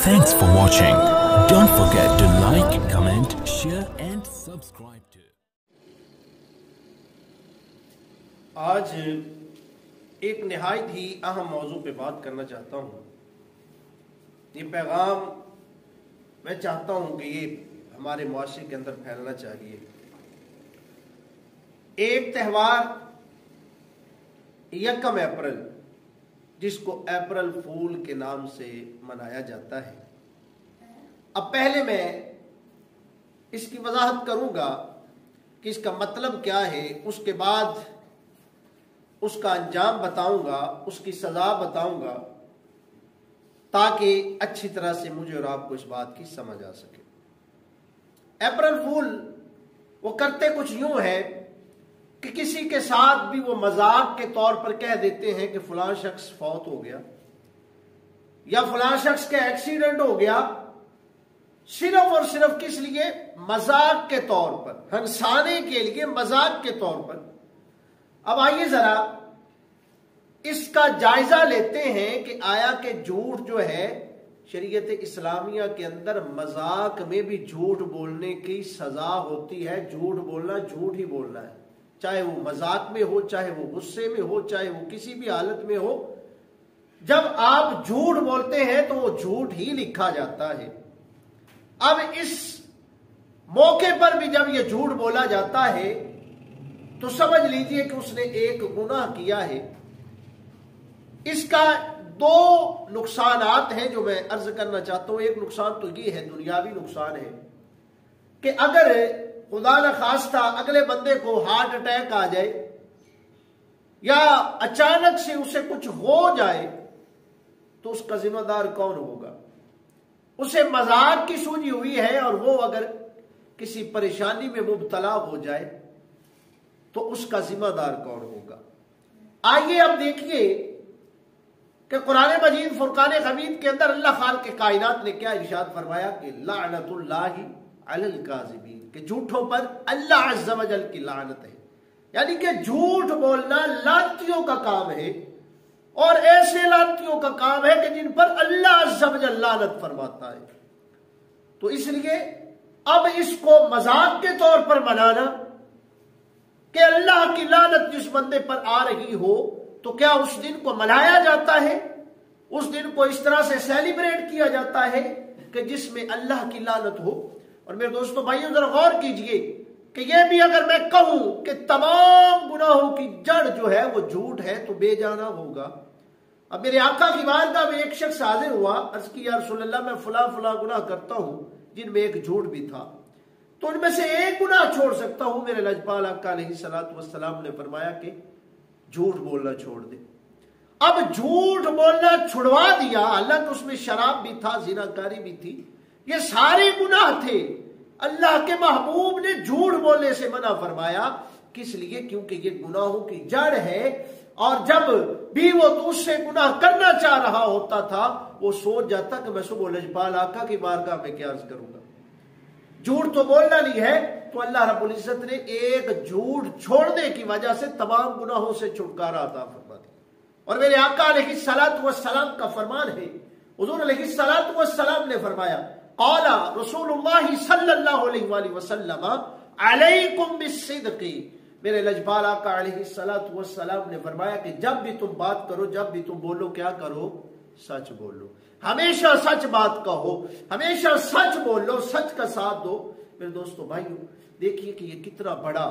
Thanks for watching. Don't forget to like, comment, share and subscribe to. आज एक निहायत ही अहम मौजू पे बात करना चाहता हूँ। ये पैगाम मैं चाहता हूँ कि ये हमारे मुआशरे के अंदर फैलना चाहिए। एक त्यौहार 1 अप्रैल जिसको अप्रैल फूल के नाम से मनाया जाता है। अब पहले मैं इसकी वजाहत करूंगा कि इसका मतलब क्या है, उसके बाद उसका अंजाम बताऊंगा, उसकी सजा बताऊंगा, ताकि अच्छी तरह से मुझे और आपको इस बात की समझ आ सके। अप्रैल फूल वो करते कुछ यूं है कि किसी के साथ भी वो मजाक के तौर पर कह देते हैं कि फलां शख्स फौत हो गया या फलां शख्स का एक्सीडेंट हो गया, सिर्फ और सिर्फ किस लिए? मजाक के तौर पर, हंसाने के लिए, मजाक के तौर पर। अब आइए जरा इसका जायजा लेते हैं कि आया कि झूठ जो है शरीयत इस्लामिया के अंदर मजाक में भी झूठ बोलने की सजा होती है। झूठ बोलना झूठ ही बोलना है, चाहे वो मजाक में हो, चाहे वो गुस्से में हो, चाहे वो किसी भी हालत में हो। जब आप झूठ बोलते हैं तो वो झूठ ही लिखा जाता है। अब इस मौके पर भी जब ये झूठ बोला जाता है तो समझ लीजिए कि उसने एक गुनाह किया है। इसका 2 नुकसानात हैं जो मैं अर्ज करना चाहता हूं। एक नुकसान तो ये है, दुनियावी नुकसान है, कि अगर खुदा न खास्ता अगले बंदे को हार्ट अटैक आ जाए या अचानक से उसे कुछ हो जाए तो उसका जिम्मेदार कौन होगा? उसे मजाक की सूझी हुई है और वो अगर किसी परेशानी में मुब्तला हो जाए तो उसका जिम्मेदार कौन होगा? आइए अब देखिए कि कुरान मजीद फुरकान हमीद के अंदर अल्लाह खाल के कायनात ने क्या इरशाद फरमाया कि लानतुल्लाहि अलल काज़िबीन, कि झूठों पर अल्लाह अज़्ज़ा व जल की लानत है। यानी कि झूठ बोलना लानतियों का काम है और ऐसे लानतियों का काम है कि जिन पर अल्लाह अज़्ज़ा व जल लानत फरमाता है। तो इसलिए अब इसको मजाक के तौर पर मनाना कि अल्लाह की लानत जिस बंदे पर आ रही हो, तो क्या उस दिन को मनाया जाता है? उस दिन को इस तरह से सेलिब्रेट किया जाता है कि जिसमें अल्लाह की लानत हो? और मेरे दोस्तों भाइयों जरा गौर कीजिए कि यह भी अगर मैं कहूं कि तमाम गुनाहों की जड़ जो है वो झूठ है तो बेजाना होगा। अब मेरे आका की बारगाह में एक शख्स हाजिर हुआ, अर्ज की या रसूल अल्लाह, मैं फला फला गुनाह करता हूं जिनमें एक झूठ भी था, तो उनमें से एक गुनाह छोड़ सकता हूं? मेरे लजपाल आका अलैहिस्सलातु वस्सलाम ने फरमाया कि झूठ बोलना छोड़ दे। अब झूठ बोलना छुड़वा दिया, हालांकि उसमें शराब भी था, जिनाकारी भी थी, ये सारे गुनाह थे। अल्लाह के महबूब ने झूठ बोलने से मना फरमाया। किस लिए? क्योंकि ये गुनाहों की जड़ है और जब भी वो दूसरे गुनाह करना चाह रहा होता था वो सोच जाता कि मैं सुबह लजपाल आका की बारगाह में क्या अर्ज करूंगा। झूठ तो बोलना नहीं है, तो अल्लाह रब्बुल इज्जत ने एक झूठ छोड़ने की वजह से तमाम गुनाहों से छुटकारा अता फरमा दिया। और मेरे आका अलैहिस्सलातु वस्सलाम का फरमान है, हुजूर अलैहिस्सलातु वस्सलाम ने फरमाया, क़ाला रसूलुल्लाह सल्लल्लाहु अलैहि वसल्लम अलैकुम बिस्सिद्क़ी, मेरे लजपाल आका अलैहिस्सलातु वस्सलाम ने फरमाया कि जब भी तुम बात करो, जब भी तुम बोलो, क्या करो? सच बोलो। हमेशा सच बात कहो, हमेशा सच बोलो, सच का साथ दो। मेरे दोस्तों भाइयों देखिए कि ये कितना बड़ा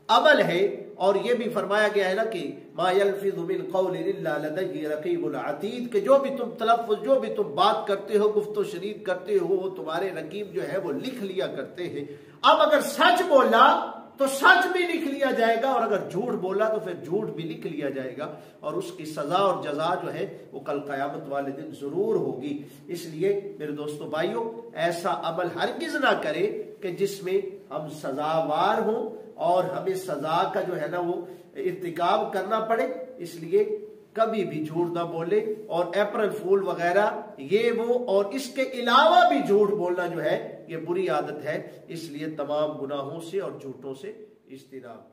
अमल है। और ये भी फरमाया गया है ना कि मा यल्फिज़ु मिन क़ौलिन इल्ला लदय्हि रक़ीबुन अतीद, कि जो भी तुम तलफ़्फ़ुज़, जो भी तुम बात करते हो, गुफ्तो शरीर करते हो, वो तुम्हारे रकीब जो है वो लिख लिया करते हैं। अब अगर सच बोला तो सच भी लिख लिया जाएगा और अगर झूठ बोला तो फिर झूठ भी लिख लिया जाएगा और उसकी सजा और जजा जो है वो कल क़यामत वाले दिन जरूर होगी। इसलिए मेरे दोस्तों भाइयों ऐसा अमल हरगिज ना करें कि जिसमें हम सजावार हों और हमें सजा का जो है ना वो इर्तिकाब करना पड़े। इसलिए कभी भी झूठ ना बोले और अप्रैल फूल वगैरह ये वो और इसके अलावा भी झूठ बोलना जो है ये बुरी आदत है। इसलिए तमाम गुनाहों से और झूठों से इज्तिनाब